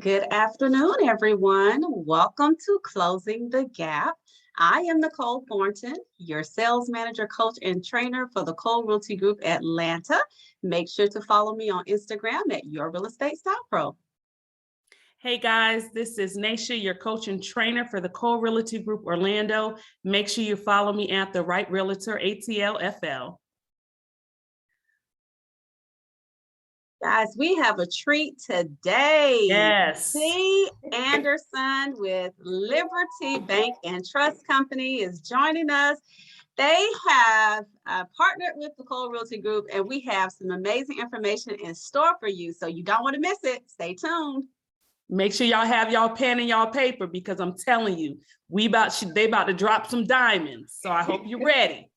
Good afternoon, everyone. Welcome to Closing the Gap. I am Nicole Thornton, your sales manager, coach, and trainer for the Cole Realty Group Atlanta. Make sure to follow me on Instagram at Your Real Estate Style Pro. Hey guys, this is Naysha, your coach and trainer for the Cole Realty Group Orlando. Make sure you follow me at The Right Realtor ATLFL. Guys, we have a treat today. Yes. C. Anderson with Liberty Bank and Trust Company is joining us. They have partnered with the Cole Realty Group, and we have some amazing information in store for you. So you don't want to miss it. Stay tuned. Make sure y'all have y'all pen and y'all paper, because I'm telling you, they about to drop some diamonds. So I hope you're ready.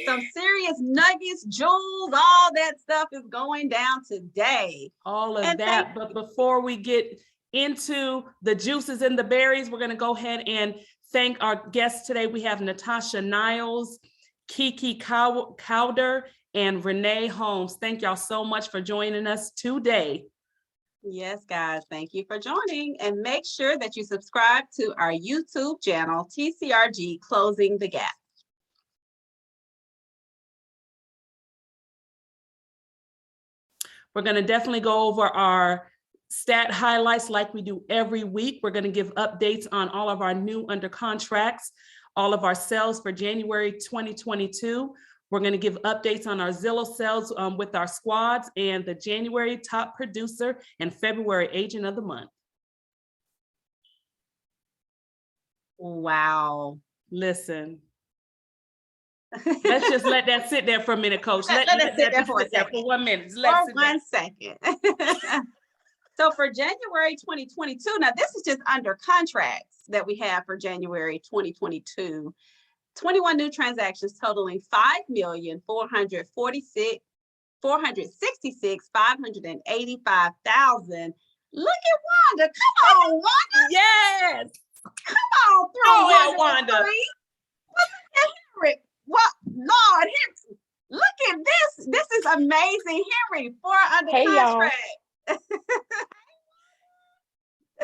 Some serious nuggets, jewels, all that stuff is going down today. All of that. But before we get into the juices and the berries, we're going to go ahead and thank our guests today. We have Natasha Niles, Kiki Cowder, and Renee Holmes. Thank y'all so much for joining us today. Yes, guys, thank you for joining. And make sure that you subscribe to our YouTube channel, TCRG Closing the Gap. We're going to definitely go over our stat highlights like we do every week. We're going to give updates on all of our new under contracts, all of our sales for January 2022. We're going to give updates on our Zillow sales with our squads, and the January top producer and February agent of the month. Wow. Listen. Let's just let that sit there for a minute, Coach. Let that sit there for 1 minute. For 1 second. So for January 2022, now this is just under contracts that we have for January 2022. 21 new transactions totaling $5,466,585,000. Look at Wanda. Come on, Wanda. Yes. Come on through, Wanda. Henry. Well, Lord, look at this. This is amazing, Henry. 4 under contract.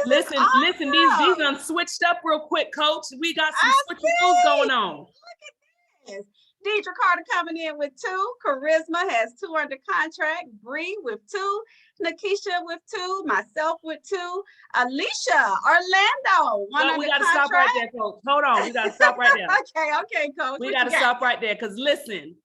Listen, awesome. These done switched up real quick, Coach. We got some switcharoos going on. Look at this. Deidre Carter coming in with 2. Charisma has 2 under contract. Bree with 2. Nakisha with 2. Myself with 2. Alicia, Orlando, 1 under we got to contract. Stop right there, Coach. Hold on. We got to stop right there. Okay, Coach. We got to stop right there, because listen,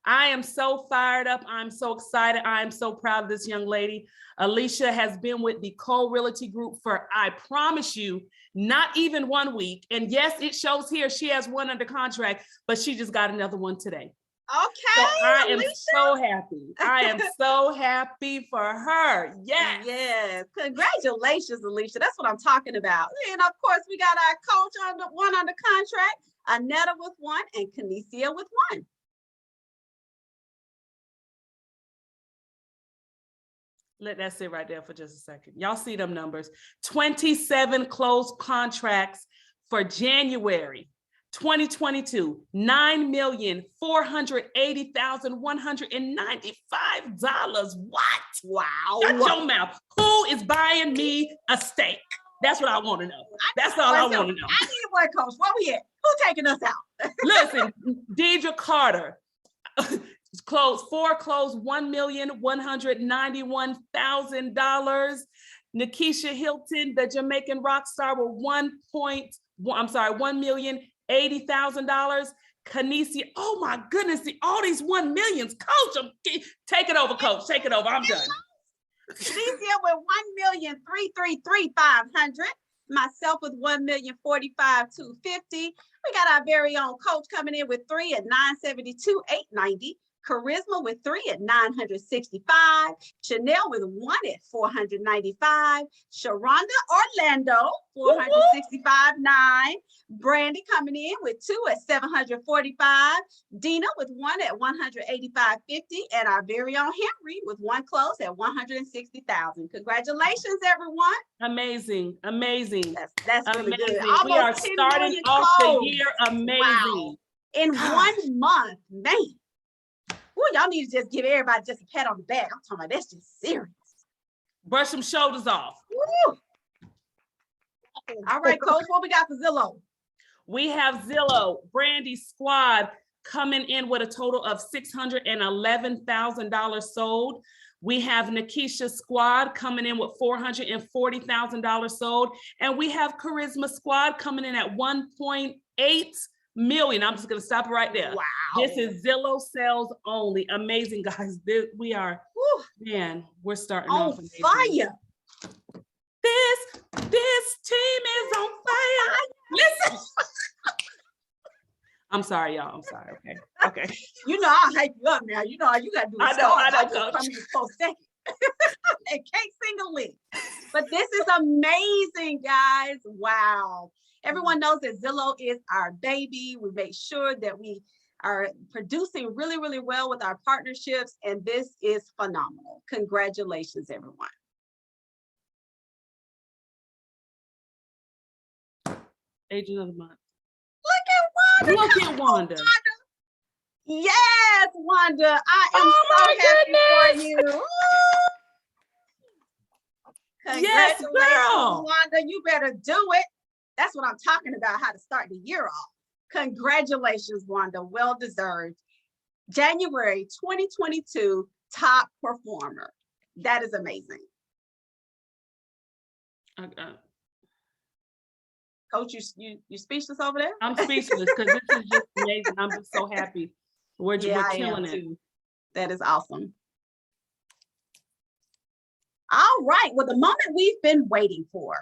I am so fired up. I'm so excited. I am so proud of this young lady. Alicia has been with the Cole Realty Group for, I promise you, not even 1 week. And yes, it shows here she has 1 under contract, but she just got another one today. Okay. So I am so happy. I am so happy for her. Yes. Yes. Congratulations, Alicia. That's what I'm talking about. And of course, we got our coach under 1 under contract, Anetta with 1, and Kinesia with 1. Let that sit right there for just a second. Y'all see them numbers. 27 closed contracts for January 2022. $9,480,195. What? Wow. Shut your mouth. Who is buying me a steak? That's what I want to know. That's all I want to know. I need one, Coach. Where we at? Who taking us out? Listen, Deidre Carter. Four closed $1,191,000. Nakisha Hilton, the Jamaican rock star, with $1,080,000. Kinesia, oh my goodness, all these 1 millions. Coach, take it over, Coach. Take it over. I'm done. Kinesia with $1,333,500. Myself with $1,045,250. We got our very own coach coming in with 3 at $972,890. Charisma with 3 at $965. Chanel with 1 at $495. Sharonda Orlando, $465,900. Brandy coming in with 2 at $745. Dina with 1 at $185,50. And our very own Henry with 1 close at $160,000. Congratulations, everyone. Amazing, amazing. That's really amazing. Good. We are starting off the year amazing. Wow. In 1 month, man. Ooh, y'all need to just give everybody just a pat on the back. I'm talking about that's just serious. Brush some shoulders off. Woo! All right, Coach, what we got for Zillow? We have Zillow, Brandy Squad coming in with a total of $611,000 sold. We have Nikisha Squad coming in with $440,000 sold. And we have Charisma Squad coming in at 1.8 million. I'm just going to stop it right there. Wow. This is Zillow sales only. Amazing, guys. We are, man, we're starting on off amazing. fire. This team is on fire. Listen. I'm sorry, y'all. I'm sorry. Okay. You know, I'll hype you up now. You know, you got to do I know, Coach. Come here for a second. And can't sing a lick. But this is amazing, guys. Wow. Everyone knows that Zillow is our baby. We make sure that we are producing really, really well with our partnerships. And this is phenomenal. Congratulations, everyone. Agent of the month. Look at Wanda. Yes, Wanda. I am so happy for you. Yes, girl. Wanda, you better do it. That's what I'm talking about, how to start the year off. Congratulations, Wanda. Well deserved. January 2022 top performer. That is amazing. Coach, you speechless over there? I'm speechless because this is just amazing. I'm just so happy. We're killing it. Too. That is awesome. All right. Well, the moment we've been waiting for.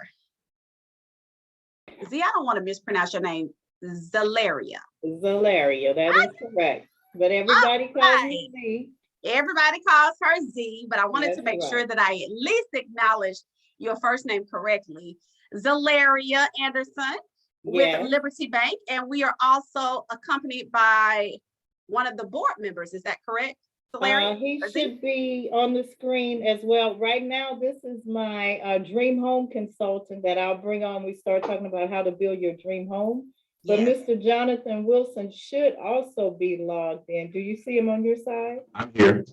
See, I don't want to mispronounce your name. Zalaria. Zalaria, that is correct. But everybody calls me Z. Everybody calls her Z, but I wanted to make sure that I at least acknowledge your first name correctly. Zalaria Anderson with Liberty Bank. And we are also accompanied by one of the board members. Is that correct? He should be on the screen as well. Right now, this is my dream home consultant that I'll bring on. We start talking about how to build your dream home. But Mr. Jonathan Wilson should also be logged in. Do you see him on your side? I'm here.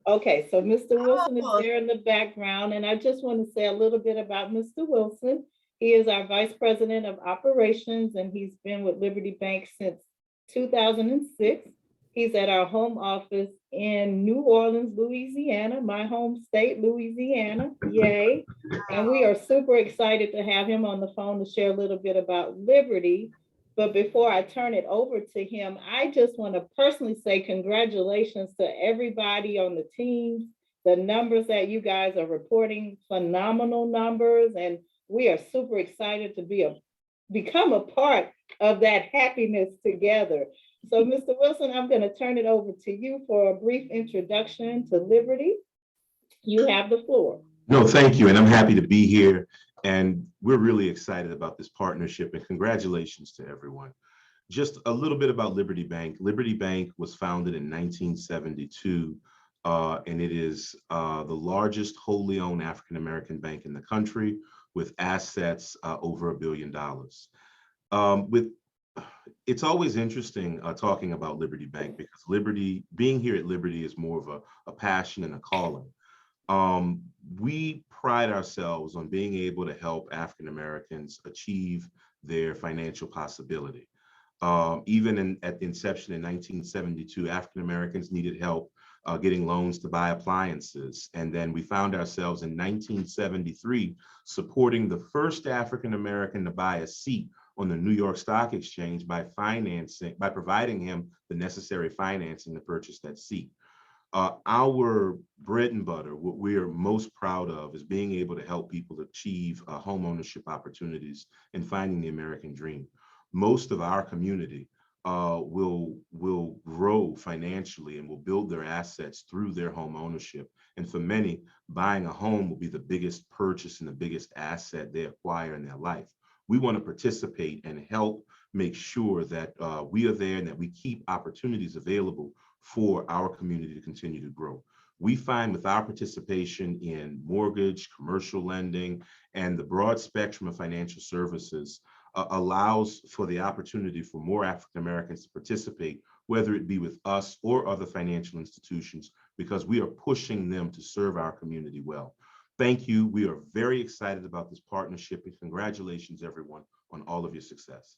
Okay, so Mr. Wilson is there in the background. And I just want to say a little bit about Mr. Wilson. He is our Vice President of Operations, and he's been with Liberty Bank since 2006. He's at our home office in New Orleans, Louisiana, my home state, Louisiana. Yay. And we are super excited to have him on the phone to share a little bit about Liberty. But before I turn it over to him, I just want to personally say congratulations to everybody on the team. The numbers that you guys are reporting, phenomenal numbers. And we are super excited to become a part of that happiness together. So, Mr. Wilson, I'm going to turn it over to you for a brief introduction to Liberty. You have the floor. No, thank you. And I'm happy to be here. And we're really excited about this partnership, and congratulations to everyone. Just a little bit about Liberty Bank. Liberty Bank was founded in 1972, and it is the largest wholly owned African-American bank in the country with assets over $1 billion. It's always interesting talking about Liberty Bank because being here at Liberty is more of a passion and a calling. We pride ourselves on being able to help African Americans achieve their financial possibility. Even at the inception in 1972, African Americans needed help getting loans to buy appliances. And then we found ourselves in 1973 supporting the first African American to buy a seat on the New York Stock Exchange by providing him the necessary financing to purchase that seat. Our bread and butter, what we are most proud of, is being able to help people achieve home ownership opportunities and finding the American dream. Most of our community will grow financially and will build their assets through their home ownership. And for many, buying a home will be the biggest purchase and the biggest asset they acquire in their life. We want to participate and help make sure that we are there and that we keep opportunities available for our community to continue to grow. We find with our participation in mortgage, commercial lending, and the broad spectrum of financial services allows for the opportunity for more African Americans to participate, whether it be with us or other financial institutions, because we are pushing them to serve our community well. Thank you. We are very excited about this partnership, and congratulations, everyone, on all of your success.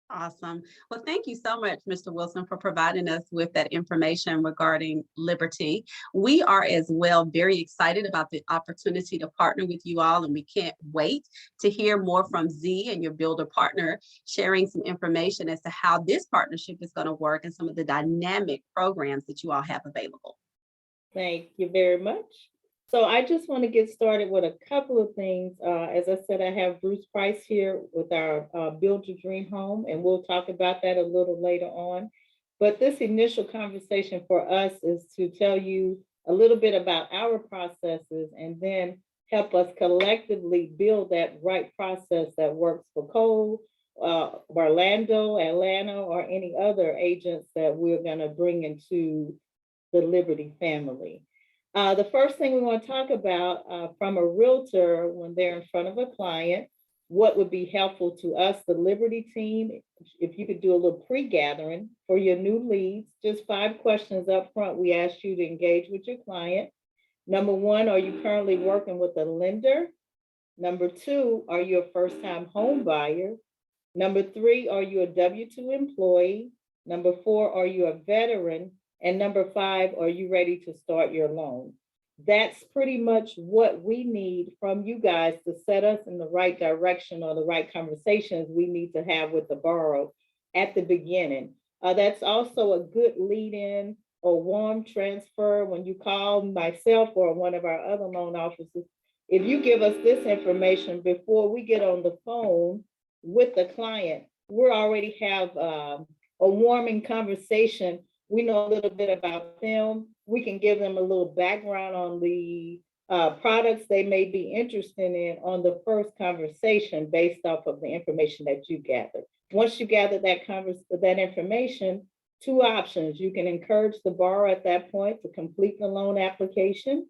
Awesome. Well, thank you so much, Mr. Wilson, for providing us with that information regarding Liberty. We are as well very excited about the opportunity to partner with you all, and we can't wait to hear more from Z and your builder partner sharing some information as to how this partnership is going to work and some of the dynamic programs that you all have available. Thank you very much. So I just want to get started with a couple of things. As I said, I have Bruce Price here with our Build Your Dream Home, and we'll talk about that a little later on. But this initial conversation for us is to tell you a little bit about our processes and then help us collectively build that right process that works for Cole, Orlando, Atlanta, or any other agents that we're going to bring into the Liberty family. The first thing we want to talk about from a realtor when they're in front of a client, what would be helpful to us, the Liberty team, if you could do a little pre-gathering for your new leads, just 5 questions up front. We ask you to engage with your client. Number 1, are you currently working with a lender? Number 2, are you a first-time home buyer? Number 3, are you a W-2 employee? Number 4, are you a veteran? And number 5, are you ready to start your loan? That's pretty much what we need from you guys to set us in the right direction or the right conversations we need to have with the borrower at the beginning. That's also a good lead-in or warm transfer when you call myself or one of our other loan officers. If you give us this information before we get on the phone with the client, we already have a warming conversation. We know a little bit about them. We can give them a little background on the products they may be interested in on the first conversation based off of the information that you gathered. Once you gather that information, 2 options. You can encourage the borrower at that point to complete the loan application,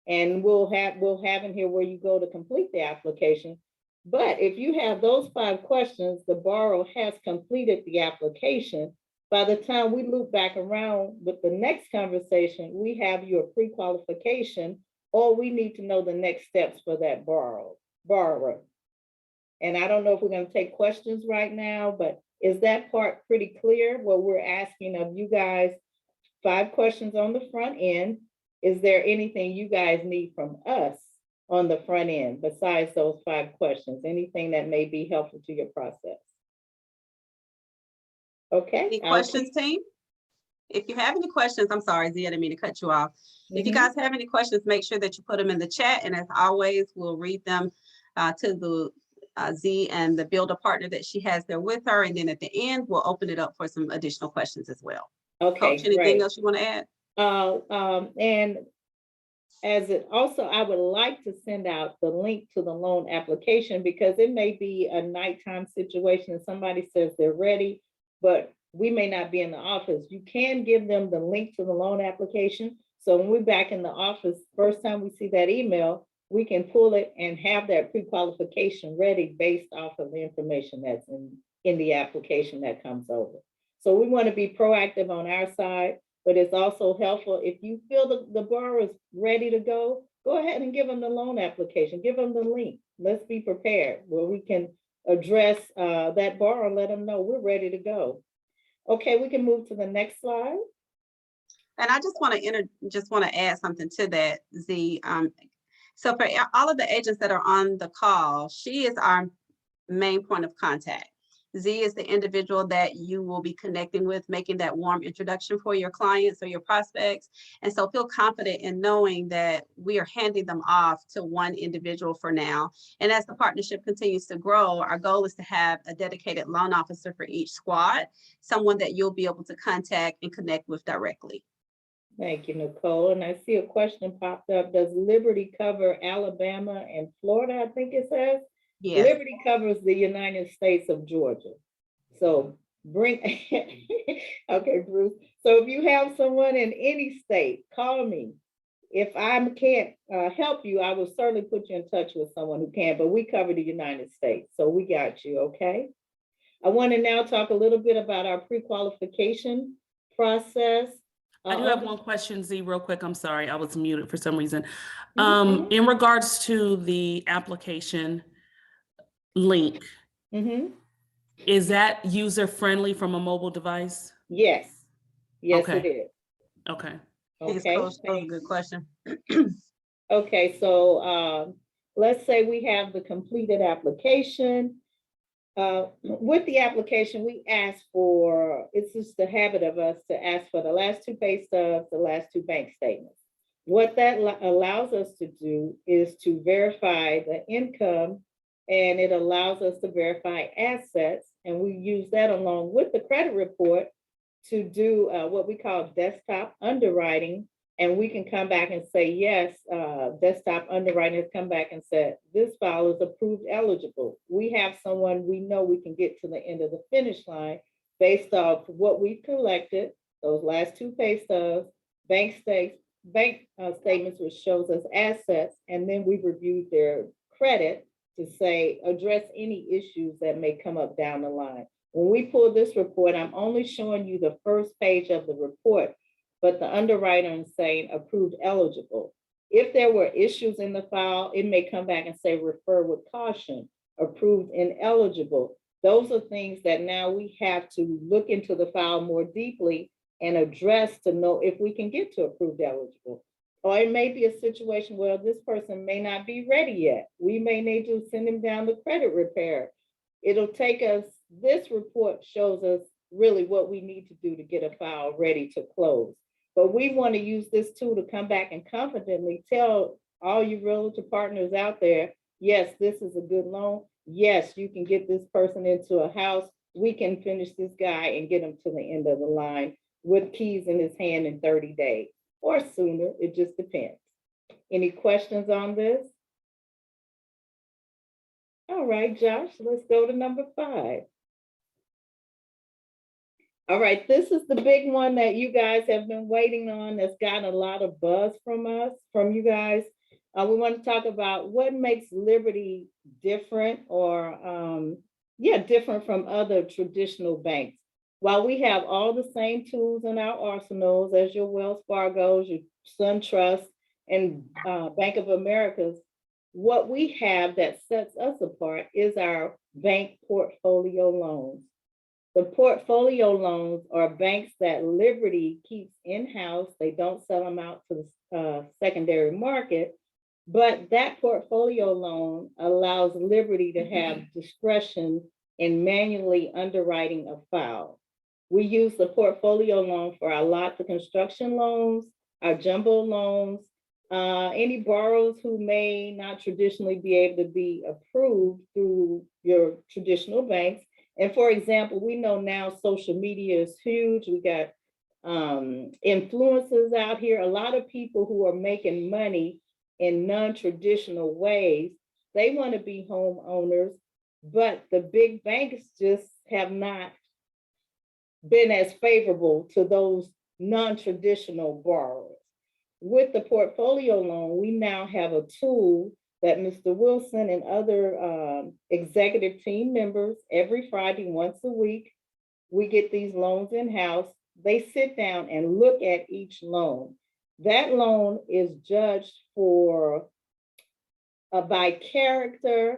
and we'll have in here where you go to complete the application. But if you have those 5 questions, the borrower has completed the application. By the time we loop back around with the next conversation, we have your pre-qualification, or we need to know the next steps for that borrower. And I don't know if we're going to take questions right now, but is that part pretty clear? What we're asking of you guys, 5 questions on the front end. Is there anything you guys need from us on the front end besides those 5 questions? Anything that may be helpful to your process? Okay. Any questions, team? If you have any questions, I'm sorry, Z, I didn't mean to cut you off. If you guys have any questions, make sure that you put them in the chat. And as always, we'll read them to the Z and the builder partner that she has there with her. And then at the end, we'll open it up for some additional questions as well. Okay, Coach, anything else you want to add? And as it also, I would like to send out the link to the loan application because it may be a nighttime situation and somebody says they're ready, but we may not be in the office. You can give them the link to the loan application. So when we're back in the office, first time we see that email, we can pull it and have that pre-qualification ready based off of the information that's in the application that comes over. So we want to be proactive on our side, but it's also helpful if you feel the borrower is ready to go ahead and give them the loan application, give them the link. Let's be prepared where we can address that borrower and let them know we're ready to go. Okay, we can move to the next slide. And I just want to add something to that, Z. So for all of the agents that are on the call, she is our main point of contact. Z is the individual that you will be connecting with, making that warm introduction for your clients or your prospects. And so feel confident in knowing that we are handing them off to one individual for now. And as the partnership continues to grow, our goal is to have a dedicated loan officer for each squad, someone that you'll be able to contact and connect with directly. Thank you, Nicole. And I see a question popped up. Does Liberty cover Alabama and Florida, I think it says? Yes. Liberty covers the United States of Georgia. So bring, okay, Bruce. So if you have someone in any state, call me. If I can't help you, I will certainly put you in touch with someone who can, but we cover the United States. So we got you, okay? I want to now talk a little bit about our pre-qualification process. I do have one question, Z, real quick. I'm sorry, I was muted for some reason. Mhm. In regards to the application link, is that user-friendly from a mobile device? Yes, yes, it Okay. is. Okay. Thanks, Okay, Coach. That was a good question. okay, so let's say we have the completed application. With the application, we ask for, it's just the habit of us to ask for the last 2 pay stubs, the last 2 bank statements. What that allows us to do is to verify the income, and it allows us to verify assets. And we use that along with the credit report to do what we call desktop underwriting. And we can come back and say, yes, desktop underwriting has come back and said, this file is approved eligible. We have someone we know we can get to the end of the finish line based off what we've collected, those last 2 pay stubs, bank statements, which shows us assets, and then we've reviewed their credit to say, address any issues that may come up down the line. When we pull this report, I'm only showing you the first page of the report, but the underwriter is saying approved eligible. If there were issues in the file, it may come back and say refer with caution, approved ineligible. Those are things that now we have to look into the file more deeply and address to know if we can get to approved eligible. Or it may be a situation where this person may not be ready yet. We may need to send him down the credit repair. It'll take us, this report shows us really what we need to do to get a file ready to close. But we want to use this tool to come back and confidently tell all you realtor partners out there, yes, this is a good loan. Yes, you can get this person into a house. We can finish this guy and get him to the end of the line with keys in his hand in 30 days or sooner. It just depends. Any questions on this? All right, Josh, let's go to number 5. All right, this is the big one that you guys have been waiting on, that's gotten a lot of buzz from you guys. We want to talk about what makes Liberty different or, different from other traditional banks. While we have all the same tools in our arsenals as your Wells Fargo's, your SunTrust, and Bank of America's, what we have that sets us apart is our bank portfolio loans. The portfolio loans are banks that Liberty keeps in-house. They don't sell them out to the secondary market, but that portfolio loan allows Liberty to have discretion in manually underwriting a file. We use the portfolio loan for our lot to construction loans, our jumbo loans, any borrowers who may not traditionally be able to be approved through your traditional banks. And for example, we know now social media is huge. We got influencers out here, a lot of people who are making money in non-traditional ways. They want to be homeowners, but the big banks just have not been as favorable to those non-traditional borrowers. With the portfolio loan, we now have a tool that Mr. Wilson and other executive team members, every Friday, once a week, we get these loans in-house. They sit down and look at each loan. That loan is judged for by character,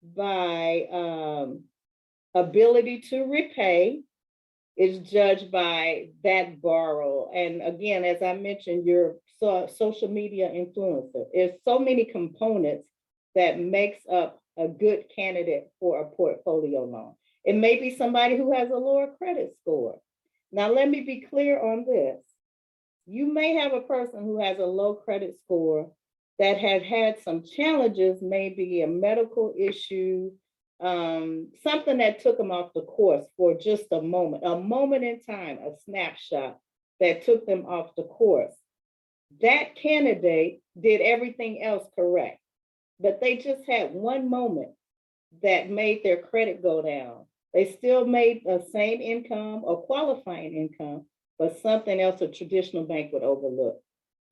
by ability to repay. Is judged by that borrower. And again, as I mentioned, your social media influencer. There's so many components that makes up a good candidate for a portfolio loan. It may be somebody who has a lower credit score. Now, let me be clear on this. You may have a person who has a low credit score that has had some challenges, maybe a medical issue, something that took them off the course for just a moment in time, a snapshot that took them off the course. That candidate did everything else correct, but they just had one moment that made their credit go down. They still made the same income or qualifying income, but something else a traditional bank would overlook.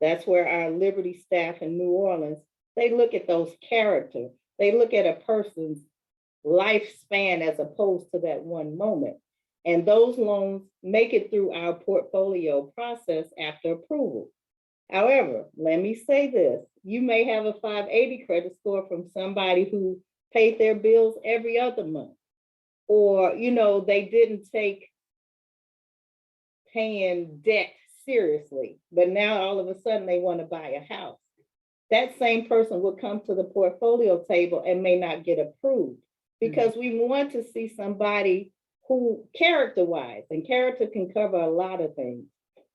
That's where our Liberty staff in New Orleans, they look at those characters. They look at a person's lifespan as opposed to that one moment. And those loans make it through our portfolio process after approval. However, let me say this, you may have a 580 credit score from somebody who paid their bills every other month. Or, they didn't take paying debt seriously, but now all of a sudden they want to buy a house. That same person will come to the portfolio table and may not get approved because we want to see somebody who character-wise, and character can cover a lot of things,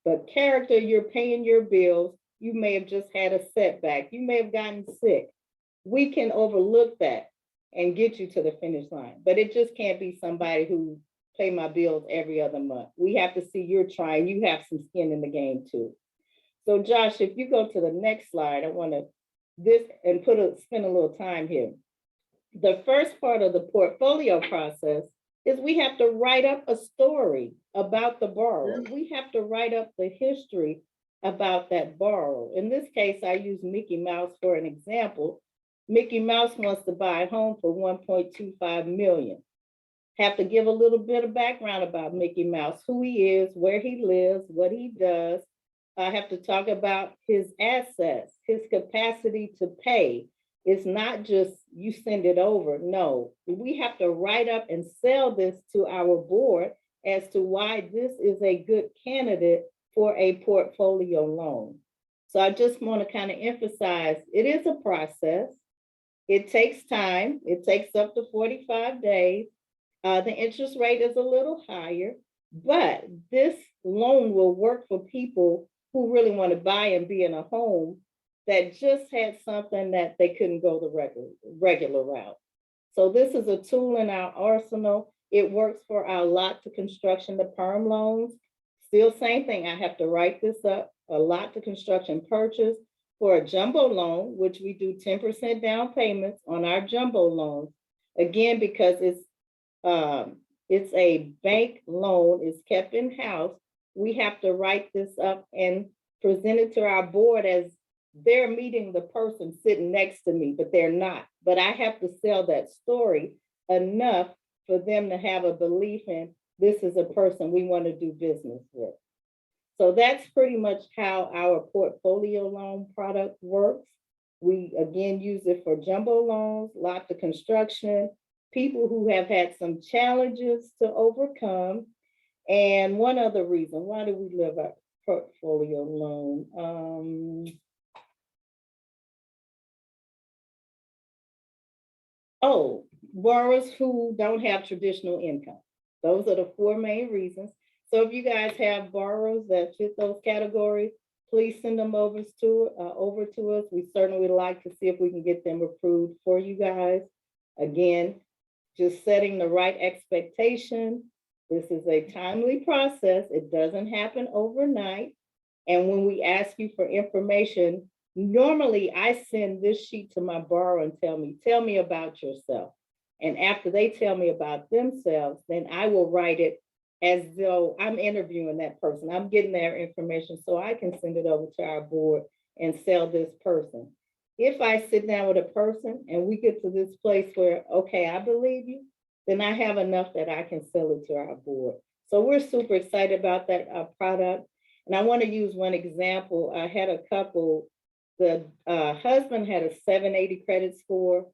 but character, you're paying your bills, you may have just had a setback, you may have gotten sick. We can overlook that and get you to the finish line, but it just can't be somebody who pay my bills every other month. We have to see you're trying, you have some skin in the game too. So Josh, if you go to the next slide, I want to spend a little time here. The first part of the portfolio process is we have to write up a story about the borrower. We have to write up the history about that borrower. In this case, I use Mickey Mouse for an example. Mickey Mouse wants to buy a home for $1.25 million. Have to give a little bit of background about Mickey Mouse, who he is, where he lives, what he does. I have to talk about his assets, his capacity to pay. It's not just you send it over. No, we have to write up and sell this to our board as to why this is a good candidate for a portfolio loan. So I just want to kind of emphasize, it is a process. It takes time. It takes up to 45 days. The interest rate is a little higher, but this loan will work for people who really want to buy and be in a home that just had something that they couldn't go the regular route. So this is a tool in our arsenal. It works for our lot to construction to perm loans. Still same thing, I have to write this up, a lot to construction purchase for a jumbo loan, which we do 10% down payments on our jumbo loans. Again, because it's a bank loan, it's kept in-house, we have to write this up and present it to our board as they're meeting the person sitting next to me, but they're not. But I have to sell that story enough for them to have a belief in this is a person we want to do business with. So that's pretty much how our portfolio loan product works. We again use it for jumbo loans, lot to construction, people who have had some challenges to overcome. And one other reason, why do we live our portfolio loan? Borrowers who don't have traditional income. Those are the 4 main reasons. So if you guys have borrowers that fit those categories, please send them over to us. We certainly would like to see if we can get them approved for you guys. Again, just setting the right expectation. This is a timely process. It doesn't happen overnight. And when we ask you for information, normally I send this sheet to my borrower and tell me about yourself. And after they tell me about themselves, then I will write it as though I'm interviewing that person. I'm getting their information so I can send it over to our board and sell this person. If I sit down with a person and we get to this place where, okay, I believe you, then I have enough that I can sell it to our board. So we're super excited about that product. And I want to use one example. I had a couple, the husband had a 780 credit score.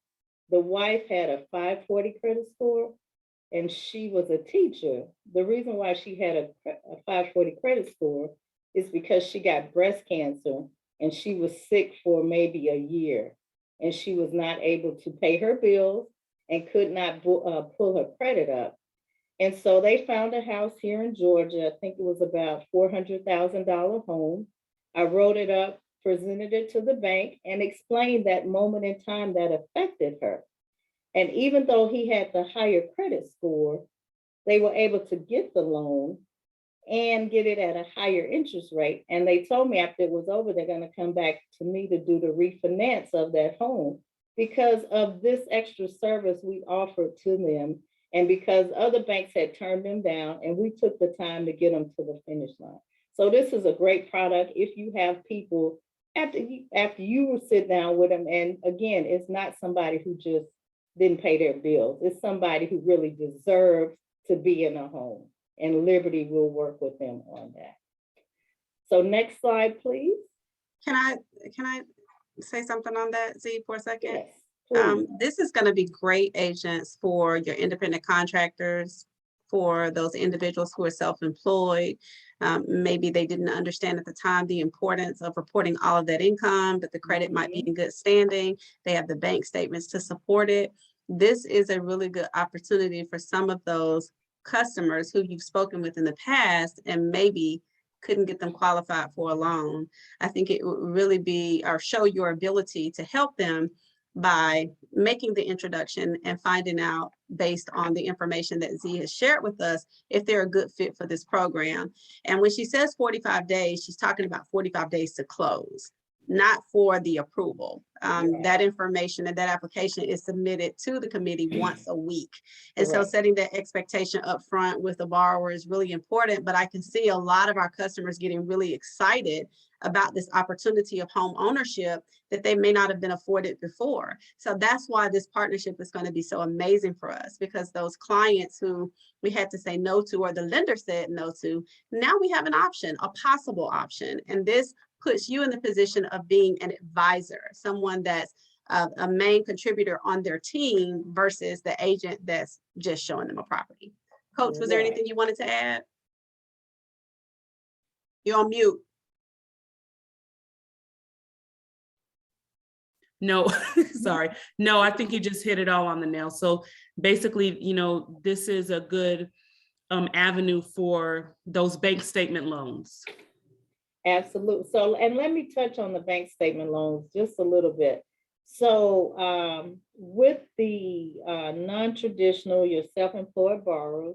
The wife had a 540 credit score, and she was a teacher. The reason why she had a 540 credit score is because she got breast cancer and she was sick for maybe a year, and she was not able to pay her bills and could not pull her credit up. And so they found a house here in Georgia. I think it was about $400,000 home. I wrote it up, presented it to the bank, and explained that moment in time that affected her. And even though he had the higher credit score, they were able to get the loan and get it at a higher interest rate. And they told me after it was over, they're going to come back to me to do the refinance of that home because of this extra service we offered to them, and because other banks had turned them down, and we took the time to get them to the finish line. So this is a great product if you have people, after you will sit down with them, and again, it's not somebody who just didn't pay their bills. It's somebody who really deserves to be in a home. and Liberty will work with them on that. So next slide, please. Can I say something on that, Z, for a second? Yes, please. This is going to be great agents for your independent contractors, for those individuals who are self-employed. Maybe they didn't understand at the time the importance of reporting all of that income, but the credit might be in good standing. They have the bank statements to support it. This is a really good opportunity for some of those customers who you've spoken with in the past and maybe couldn't get them qualified for a loan. I think it would really be, or show your ability to help them by making the introduction and finding out, based on the information that Z has shared with us, if they're a good fit for this program. And when she says 45 days, she's talking about 45 days to close, not for the approval. That information and that application is submitted to the committee once a week. And so setting that expectation up front with the borrower is really important, but I can see a lot of our customers getting really excited about this opportunity of home ownership that they may not have been afforded before. So that's why this partnership is going to be so amazing for us, because those clients who we had to say no to, or the lender said no to, now we have an option, a possible option. And this puts you in the position of being an advisor, someone that's a main contributor on their team versus the agent that's just showing them a property. Coach, was there anything you wanted to add? You're on mute. No, sorry. No, I think you just hit it all on the nail. So basically, you know, this is a good avenue for those bank statement loans. Absolutely. So, and let me touch on the bank statement loans just a little bit. So with the non-traditional, your self-employed borrowers,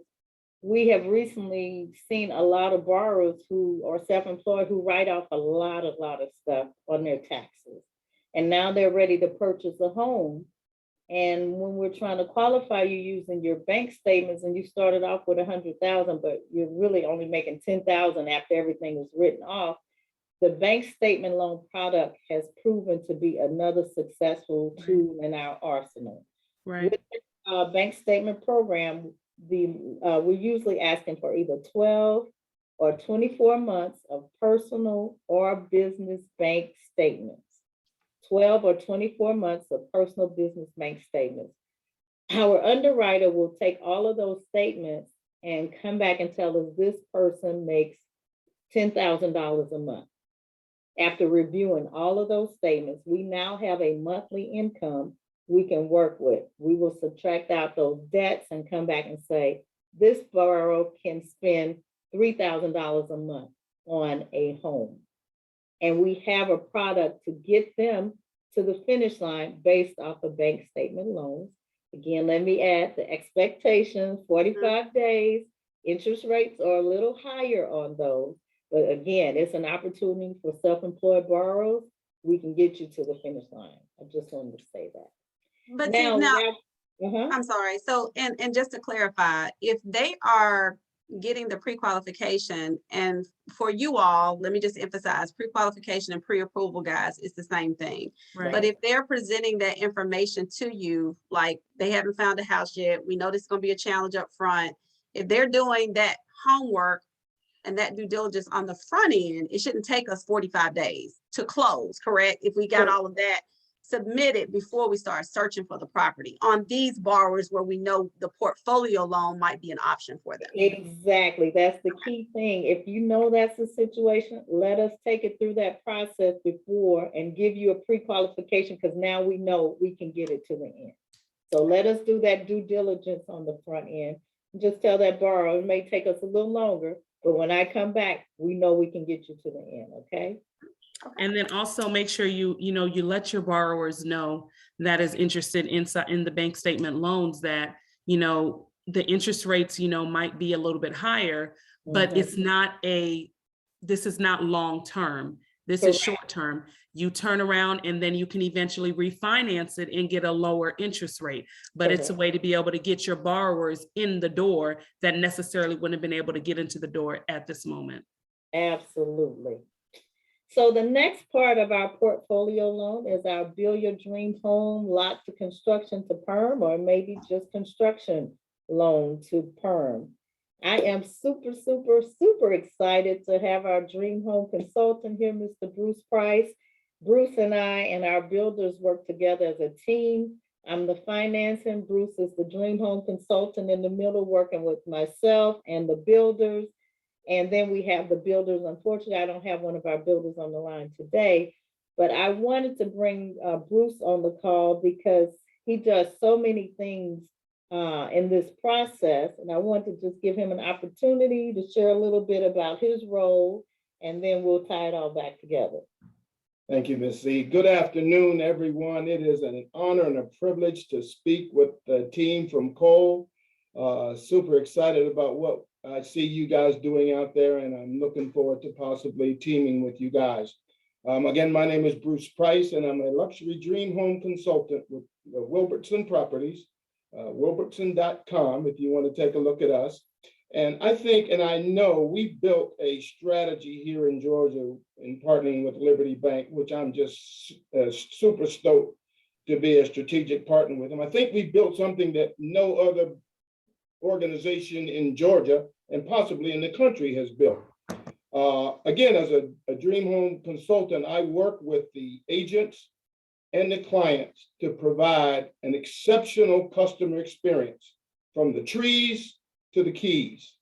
we have recently seen a lot of borrowers who are self-employed who write off a lot of stuff on their taxes. And now they're ready to purchase a home. And when we're trying to qualify you using your bank statements, and you started off with 100,000, but you're really only making 10,000 after everything is written off, the bank statement loan product has proven to be another successful tool in our arsenal. Right. With the bank statement program, we're usually asking for either 12 or 24 months of personal or business bank statements. 12 or 24 months of personal business bank statements. Our underwriter will take all of those statements and come back and tell us this person makes $10,000 a month. After reviewing all of those statements, we now have a monthly income we can work with. We will subtract out those debts and come back and say, this borrower can spend $3,000 a month on a home. And we have a product to get them to the finish line based off of bank statement loans. Again, let me add the expectations, 45 days, interest rates are a little higher on those. But again, it's an opportunity for self-employed borrowers. We can get you to the finish line. I just wanted to say that. But now, I'm sorry. So, and just to clarify, if they are getting the pre-qualification, and for you all, let me just emphasize, pre-qualification and pre-approval, guys, it's the same thing. Right. But if they're presenting that information to you, like they haven't found a house yet, we know this is going to be a challenge up front. If they're doing that homework and that due diligence on the front end, it shouldn't take us 45 days to close, correct? If we got all of that submitted before we start searching for the property on these borrowers where we know the portfolio loan might be an option for them. Exactly. That's the key thing. If you know that's the situation, let us take it through that process before and give you a pre-qualification, because now we know we can get it to the end. So let us do that due diligence on the front end. Just tell that borrower, it may take us a little longer, but when I come back, we know we can get you to the end, okay? And then also make sure you let your borrowers know that is interested in the bank statement loans that, the interest rates, might be a little bit higher, but this is not long-term. This is short-term. You turn around and then you can eventually refinance it and get a lower interest rate. But it's a way to be able to get your borrowers in the door that necessarily wouldn't have been able to get into the door at this moment. Absolutely. So the next part of our portfolio loan is our Build Your Dream Home lot to construction to perm, or maybe just construction loan to perm. I am super, super, super excited to have our dream home consultant here, Mr. Bruce Price. Bruce and I and our builders work together as a team. I'm the financing. Bruce is the dream home consultant in the middle, working with myself and the builders. And then we have the builders. Unfortunately, I don't have one of our builders on the line today, but I wanted to bring Bruce on the call because he does so many things in this process. And I want to just give him an opportunity to share a little bit about his role, and then we'll tie it all back together. Thank you, Ms. Z. Good afternoon, everyone. It is an honor and a privilege to speak with the team from Cole. Super excited about what I see you guys doing out there, and I'm looking forward to possibly teaming with you guys. Again, my name is Bruce Price, and I'm a luxury dream home consultant with Wilbertson Properties, wilbertson.com, if you want to take a look at us. And I think, and I know we built a strategy here in Georgia in partnering with Liberty Bank, which I'm just super stoked to be a strategic partner with them. I think we built something that no other organization in Georgia and possibly in the country has built. Again, as a dream home consultant, I work with the agents and the clients to provide an exceptional customer experience from the trees to the keys.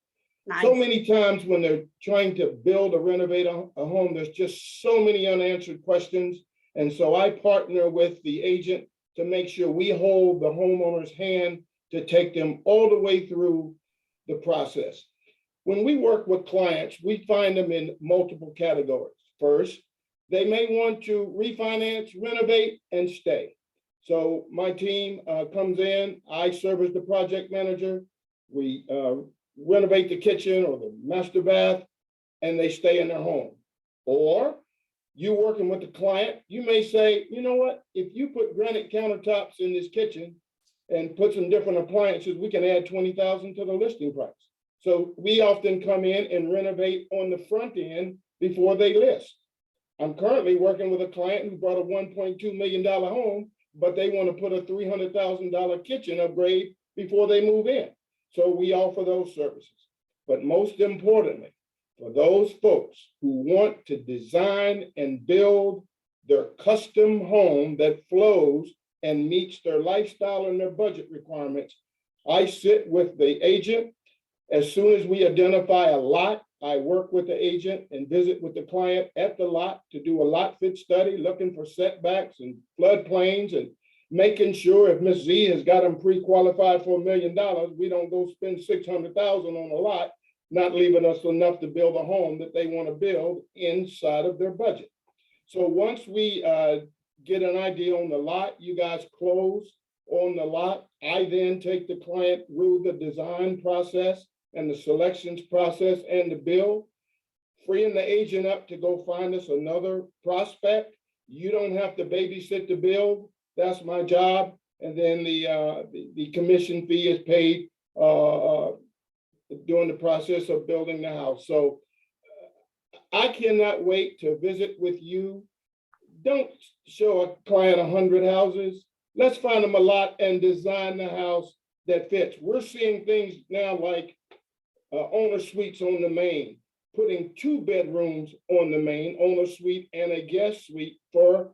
Nice. So many times when they're trying to build or renovate a home, there's just so many unanswered questions. And so I partner with the agent to make sure we hold the homeowner's hand to take them all the way through the process. When we work with clients, we find them in multiple categories. First, they may want to refinance, renovate, and stay. So my team comes in, I serve as the project manager. We renovate the kitchen or the master bath, and they stay in their home. Or you working with the client, you may say, you know what, if you put granite countertops in this kitchen and put some different appliances, we can add $20,000 to the listing price. So we often come in and renovate on the front end before they list. I'm currently working with a client who bought a $1.2 million home, but they want to put a $300,000 kitchen upgrade before they move in. So we offer those services. But most importantly, for those folks who want to design and build their custom home that flows and meets their lifestyle and their budget requirements, I sit with the agent. As soon as we identify a lot, I work with the agent and visit with the client at the lot to do a lot fit study, looking for setbacks and floodplains and making sure if Ms. Z has got them pre-qualified for $1 million, we don't go spend $600,000 on a lot, not leaving us enough to build a home that they want to build inside of their budget. So once we get an idea on the lot, you guys close on the lot. I then take the client through the design process and the selections process and the build, freeing the agent up to go find us another prospect. You don't have to babysit the build. That's my job. And then the commission fee is paid during the process of building the house. So I cannot wait to visit with you. Don't show a client 100 houses. Let's find them a lot and design the house that fits. We're seeing things now like owner suites on the main, putting 2 bedrooms on the main, owner suite and a guest suite for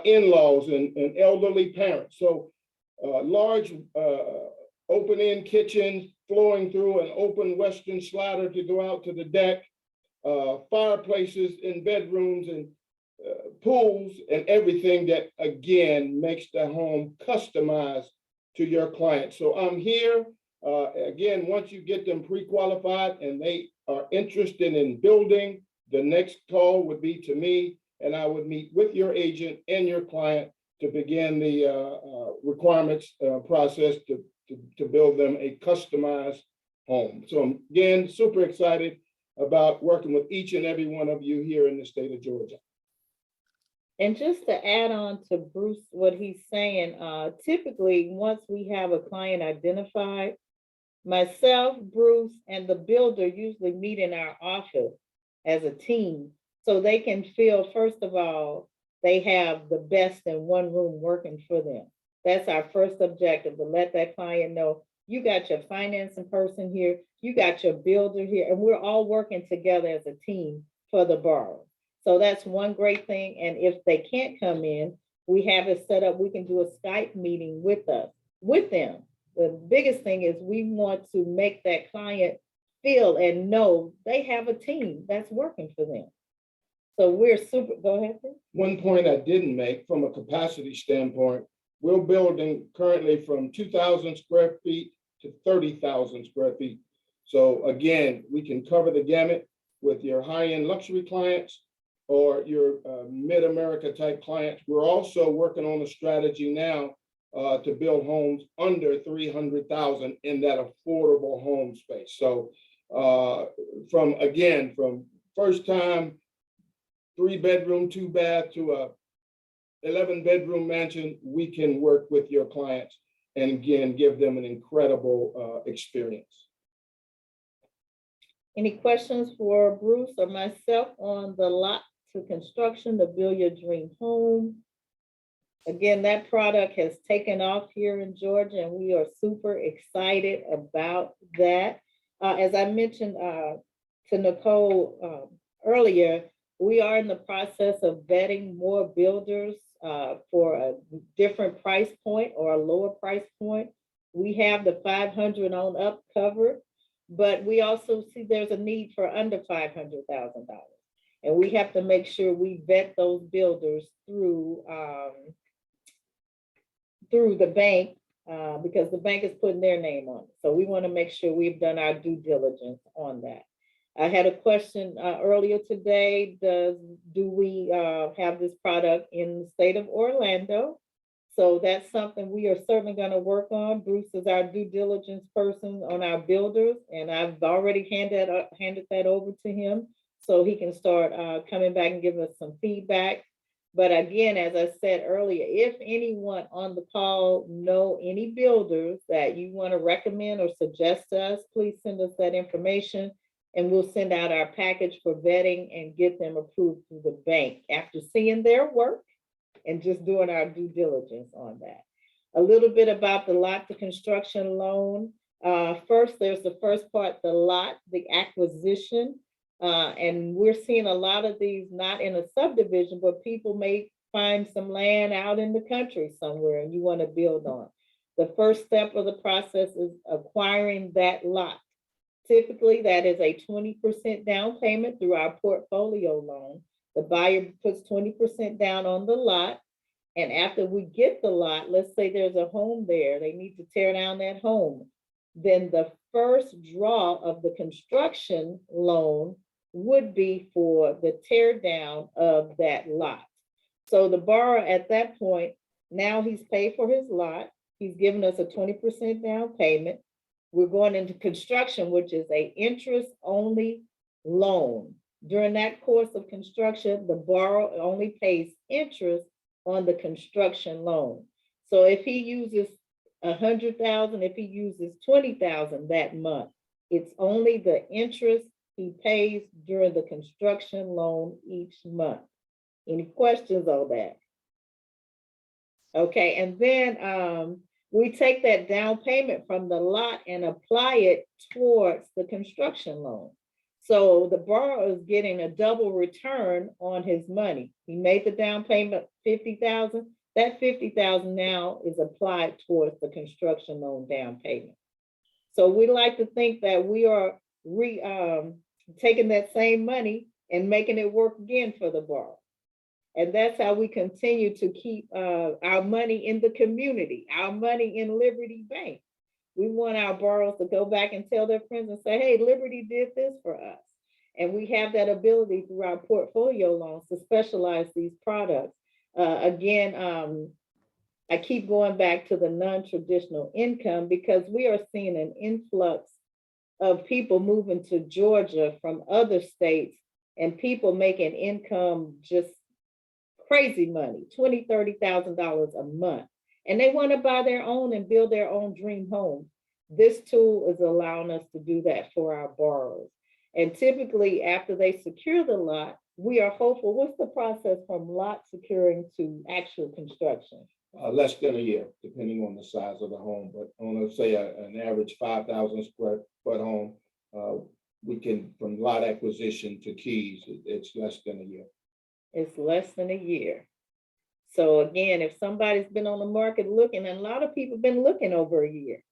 in-laws and elderly parents. So large open-end kitchens flowing through an open western slider to go out to the deck, fireplaces in bedrooms and pools and everything that, again, makes the home customized to your client. So I'm here. Again, once you get them pre-qualified and they are interested in building, the next call would be to me, and I would meet with your agent and your client to begin the requirements process to build them a customized home. So again, super excited about working with each and every one of you here in the state of Georgia. And just to add on to Bruce, what he's saying, typically, once we have a client identified, myself, Bruce, and the builder usually meet in our office as a team so they can feel, first of all, they have the best in one room working for them. That's our first objective, to let that client know You got your financing person here, you got your builder here, and we're all working together as a team for the borrower. So that's one great thing. And if they can't come in, we have it set up, we can do a Skype meeting with them. The biggest thing is we want to make that client feel and know they have a team that's working for them. So we're super, go ahead. Chris. One point I didn't make from a capacity standpoint, we're building currently from 2,000 square feet to 30,000 square feet. So again, we can cover the gamut with your high-end luxury clients or your mid-America type clients. We're also working on a strategy now to build homes under 300,000 in that affordable home space. So from first time 3-bedroom, 2-bath to a 11-bedroom mansion, we can work with your clients and again, give them an incredible experience. Any questions for Bruce or myself on the lot to construction to build your dream home? Again, that product has taken off here in Georgia, and we are super excited about that. As I mentioned to Nicole earlier, we are in the process of vetting more builders for a different price point or a lower price point. We have the 500 on up covered, but we also see there's a need for under $500,000. And we have to make sure we vet those builders through the bank because the bank is putting their name on it. So we want to make sure we've done our due diligence on that. I had a question earlier today. Do we have this product in the state of Orlando? So that's something we are certainly going to work on. Bruce is our due diligence person on our builders, and I've already handed that over to him so he can start coming back and give us some feedback. But again, as I said earlier, if anyone on the call know any builders that you want to recommend or suggest to us, please send us that information. And we'll send out our package for vetting and get them approved through the bank after seeing their work and just doing our due diligence on that. A little bit about the lot to construction loan. First, there's the first part, the lot, the acquisition. And we're seeing a lot of these not in a subdivision, but people may find some land out in the country somewhere and you want to build on. The first step of the process is acquiring that lot. Typically, that is a 20% down payment through our portfolio loan. The buyer puts 20% down on the lot. And after we get the lot, let's say there's a home there, they need to tear down that home. Then the first draw of the construction loan would be for the tear down of that lot. So the borrower at that point, now he's paid for his lot. He's given us a 20% down payment. We're going into construction, which is an interest-only loan. During that course of construction, the borrower only pays interest on the construction loan. So if he uses $100,000, if he uses $20,000 that month, it's only the interest he pays during the construction loan each month. Any questions on that? Okay, and then we take that down payment from the lot and apply it towards the construction loan. So the borrower is getting a double return on his money. He made the down payment $50,000. That $50,000 now is applied towards the construction loan down payment. So we like to think that we are taking that same money and making it work again for the borrower. And that's how we continue to keep our money in the community, our money in Liberty Bank. We want our borrowers to go back and tell their friends and say, hey, Liberty did this for us. And we have that ability through our portfolio loans to specialize these products. Again, I keep going back to the non-traditional income because we are seeing an influx of people moving to Georgia from other states and people making income just crazy money, $20,000, $30,000 a month. And they want to buy their own and build their own dream home. This tool is allowing us to do that for our borrowers. And typically after they secure the lot, we are hopeful. What's the process from lot securing to actual construction? less than a year, depending on the size of the home. But on, let's say, an average 5,000 square foot home, we can, from lot acquisition to keys, it's less than a year. It's less than a year. So again, if somebody's been on the market looking, and a lot of people have been looking over a year.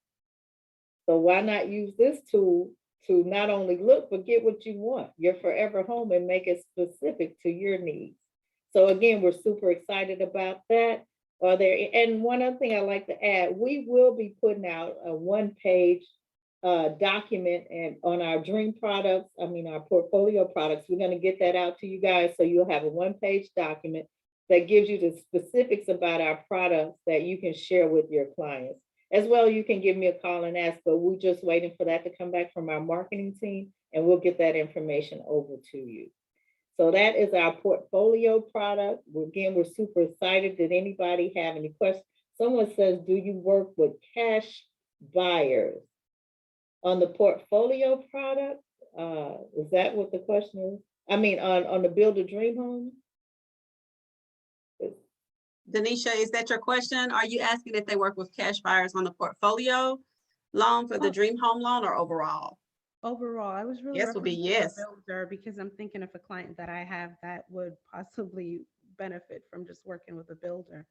So why not use this tool to not only look, but get what you want, your forever home, and make it specific to your needs. So again, we're super excited about that. And one other thing I'd like to add, we will be putting out a one-page document and on our dream products, our portfolio products. We're going to get that out to you guys. So you'll have a one-page document that gives you the specifics about our products that you can share with your clients. As well, you can give me a call and ask, but we're just waiting for that to come back from our marketing team, and we'll get that information over to you. So that is our portfolio product. Again, we're super excited. Did anybody have any questions? Someone says, do you work with cash buyers on the portfolio product? Is that what the question is? On the Build a Dream Home? Denisha, is that your question? Are you asking if they work with cash buyers on the portfolio loan for the dream home loan, or overall? Overall, I was really Yes would be referencing yes. a builder because I'm thinking of a client that I have that would possibly benefit from just working with a builder.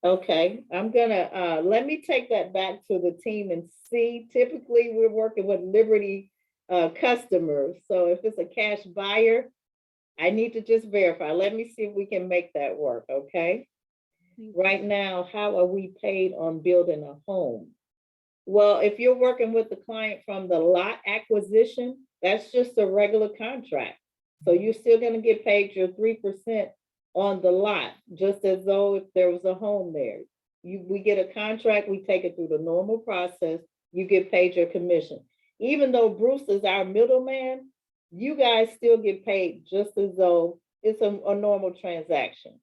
Okay, I'm gonna, let me take that back to the team and see. Typically, we're working with Liberty customers. So if it's a cash buyer, I need to just verify. Let me see if we can make that work, okay? Right now, how are we paid on building a home? Well, if you're working with the client from the lot acquisition, that's just a regular contract. So you're still gonna get paid your 3% on the lot, just as though if there was a home there. We get a contract, we take it through the normal process, you get paid your commission. Even though Bruce is our middleman, you guys still get paid just as though it's a normal transaction.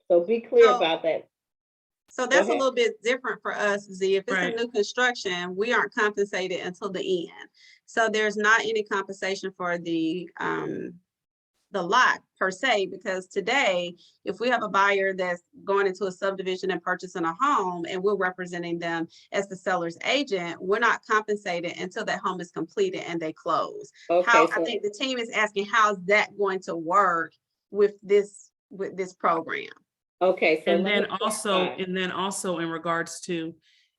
So be clear about that. So that's a little bit different for us, Z. If it's Right. a new construction, we aren't compensated until the end. So there's not any compensation for the lot per se, because today, if we have a buyer that's going into a subdivision and purchasing a home and we're representing them as the seller's agent, we're not compensated until that home is completed and they close. I think the team is asking, how's that going to work with this program? Okay. So and then also in regards to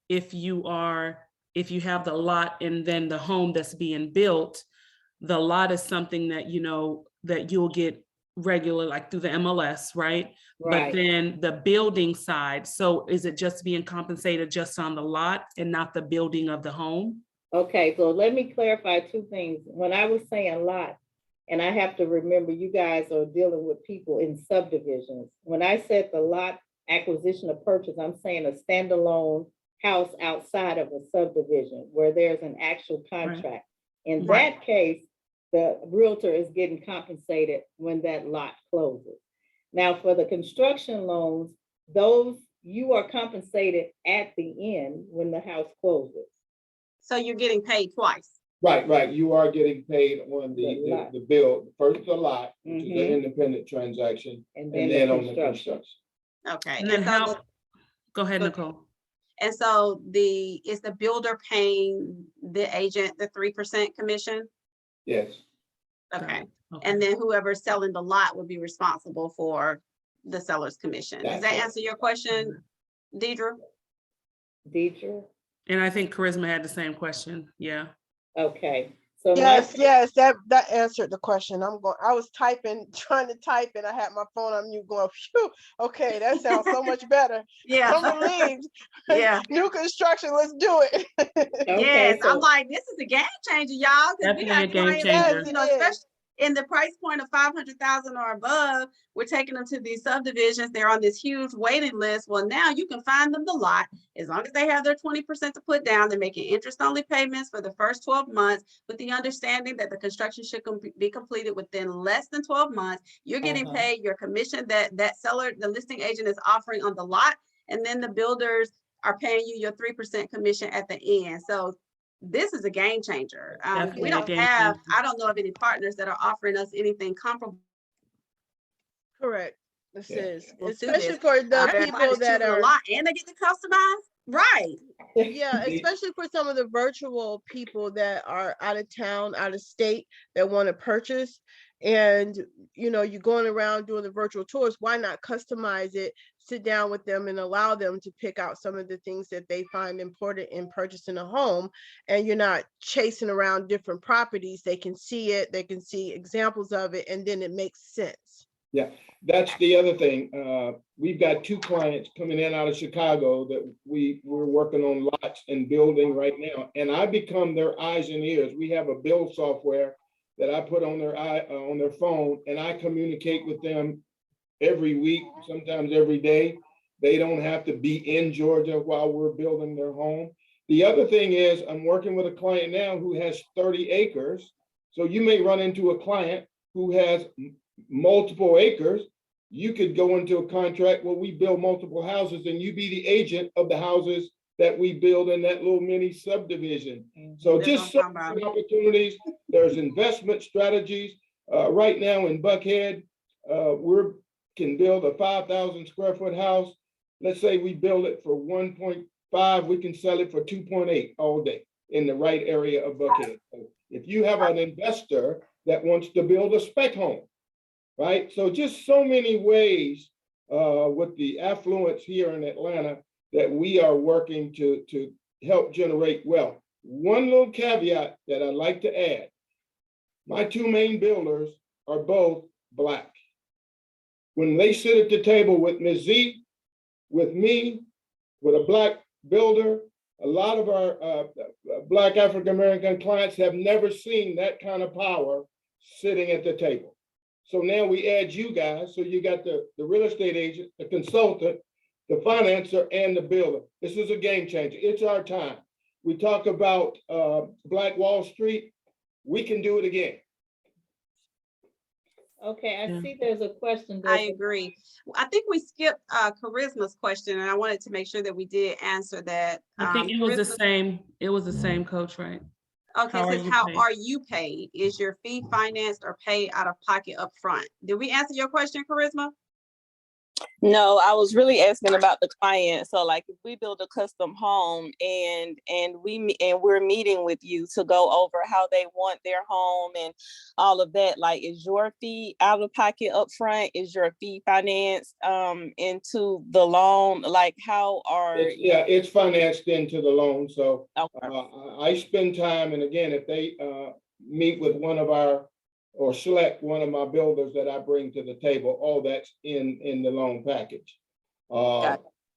if you have the lot and then the home that's being built, the lot is something that that you'll get regular, like through the MLS, right? But then the building side, so is it just being compensated just on the lot and not the building of the home? Okay, so let me clarify two things. When I was saying lot, and I have to remember you guys are dealing with people in subdivisions. When I said the lot acquisition or purchase, I'm saying a standalone house outside of a subdivision where there's an actual contract. Right. In that case, the realtor is getting compensated when that lot closes. Now, for the construction loans, those you are compensated at the end when the house closes. So you're getting paid twice. Right. You are getting paid on the build, first the lot, which is an independent transaction, and then on the construction. Okay. And then go ahead, Nicole. And so is the builder paying the agent the 3% commission? Yes. Okay. And then whoever's selling the lot would be responsible for the seller's commission. Does that answer your question, Deidre? And I think Charisma had the same question. Yeah. Okay. So yes, that answered the question. I was trying to type, and I had my phone on mute going, phew, okay, that sounds so much better. Yeah. I'm relieved. Yeah. New construction, let's do it. Yes, I'm like, this is a game changer, y'all. Definitely a game changer. Especially in the price point of 500,000 or above, we're taking them to these subdivisions. They're on this huge waiting list. Well, now you can find them the lot as long as they have their 20% to put down. They're making interest-only payments for the first 12 months with the understanding that the construction should be completed within less than 12 months. You're getting paid your commission that seller, the listing agent, is offering on the lot, and then the builders are paying you your 3% commission at the end. So this is a game changer. We don't I don't know of any partners that are offering us anything comparable. Correct. This Yeah. is, We'll do especially this. for the Everybody's people that choosing a are, lot, and they get to customize. Right. yeah, especially for some of the virtual people that are out of town, out of state, that want to purchase. And, you know, you're going around doing the virtual tours, why not customize it, sit down with them and allow them to pick out some of the things that they find important in purchasing a home. And you're not chasing around different properties. They can see it, they can see examples of it, and then it makes sense. Yeah, that's the other thing. We've got 2 clients coming in out of Chicago that we're working on lots and building right now. And I become their eyes and ears. We have a build software that I put on their phone, and I communicate with them every week, sometimes every day. They don't have to be in Georgia while we're building their home. The other thing is I'm working with a client now who has 30 acres. So you may run into a client who has multiple acres. You could go into a contract where we build multiple houses and you be the agent of the houses that we build in that little mini subdivision. So That's just what so I'm talking many opportunities. There's investment strategies. Right now in Buckhead, we can build a 5,000 square foot house. Let's say we build it for 1.5, we can sell it for 2.8 all day in the right area of Buckhead. So if you have an investor that wants to build a spec home, right? So just so many ways with the affluence here in Atlanta that we are working to help generate wealth. One little caveat that I'd like to add, my 2 main builders are both Black. When they sit at the table with Ms. Z, with me, with a Black builder, a lot of our Black African-American clients have never seen that kind of power sitting at the table. So now we add you guys. So you got the real estate agent, the consultant, the financer, and the builder. This is a game changer. It's our time. We talk about Black Wall Street. We can do it again. Okay, I Yeah. see there's a question. I agree. I think we skipped Charisma's question, and I wanted to make sure that we did answer that. I think it was the Charisma- same, it was the same, Coach, right? Okay, How it are says, you how paid? are you paid? Is your fee financed or paid out of pocket up front? Did we answer your question, Charisma? No, I was really asking about the client. So like if we build a custom home and we're meeting with you to go over how they want their home and all of that, like is your fee out of pocket up front? Is your fee financed into the loan? Like how are It's financed into the loan. So okay. I spend time, and again, if they meet with one of our or select one of my builders that I bring to the table, all that's in the loan package.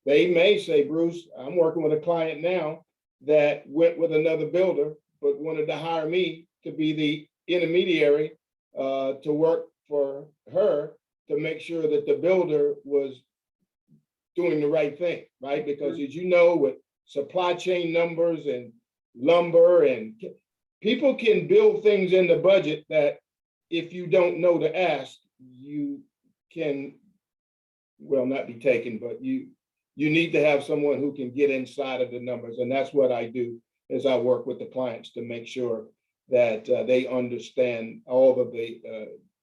They may say, Bruce, I'm working with a client now that went with another builder, but wanted to hire me to be the intermediary to work for her to make sure that the builder was doing the right thing, right? Because as you know, with supply chain numbers and lumber, and people can build things in the budget that if you don't know to ask, you can, well, not be taken, but you need to have someone who can get inside of the numbers. And that's what I do, is I work with the clients to make sure that they understand all of the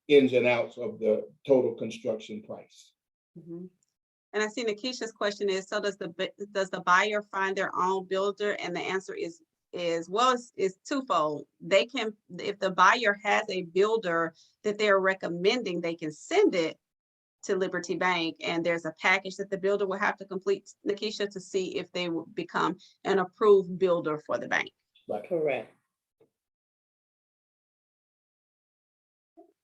ins and outs of the total construction price. Mm-hmm. And I see Nikisha's question is, so does the buyer find their own builder? And the answer is well, it's twofold. They can, if the buyer has a builder that they're recommending, they can send it to Liberty Bank, and there's a package that the builder will have to complete, Nikisha, to see if they will become an approved builder for the bank. Right. Correct.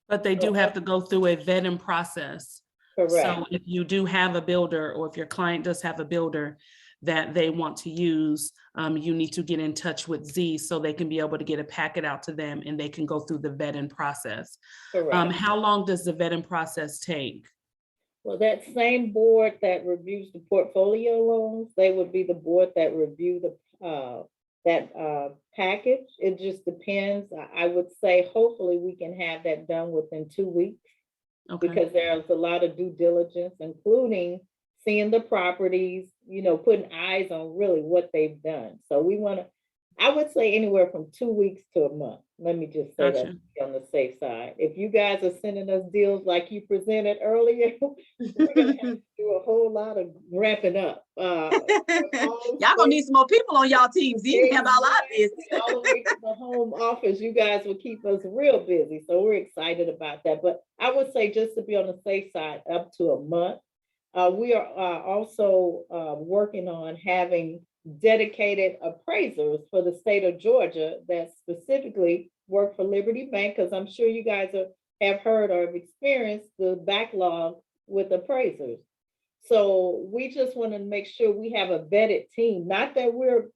But they do have to go through a vetting process. Correct. So if you do have a builder, or if your client does have a builder that they want to use, you need to get in touch with Z so they can be able to get a packet out to them and they can go through the vetting process. Correct. How long does the vetting process take? Well, that same board that reviews the portfolio loans, they would be the board that review that package. It just depends. I would say hopefully we can have that done within 2 weeks. Okay. Because there's a lot of due diligence, including seeing the properties, you know, putting eyes on really what they've done. So we want to I would say anywhere from 2 weeks to a month. Let me just say that Gotcha. to be on the safe side. If you guys are sending us deals like you presented earlier, we're gonna have to do a whole lot of ramping up. Y'all gonna need some more people on y'all teams. You can handle all our business. All the way to the home office, you guys will keep us real busy. So we're excited about that. But I would say, just to be on the safe side, up to a month. We are also working on having dedicated appraisers for the state of Georgia that specifically work for Liberty Bank, because I'm sure you guys have heard or have experienced the backlog with appraisers. So we just want to make sure we have a vetted team, not that we're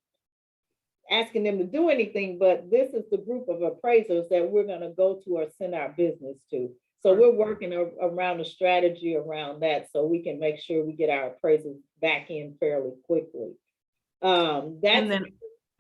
asking them to do anything, but this is the group of appraisers that we're going to go to or send our business to. So we're working around a strategy around that so we can make sure we get our appraisers back in fairly quickly. And then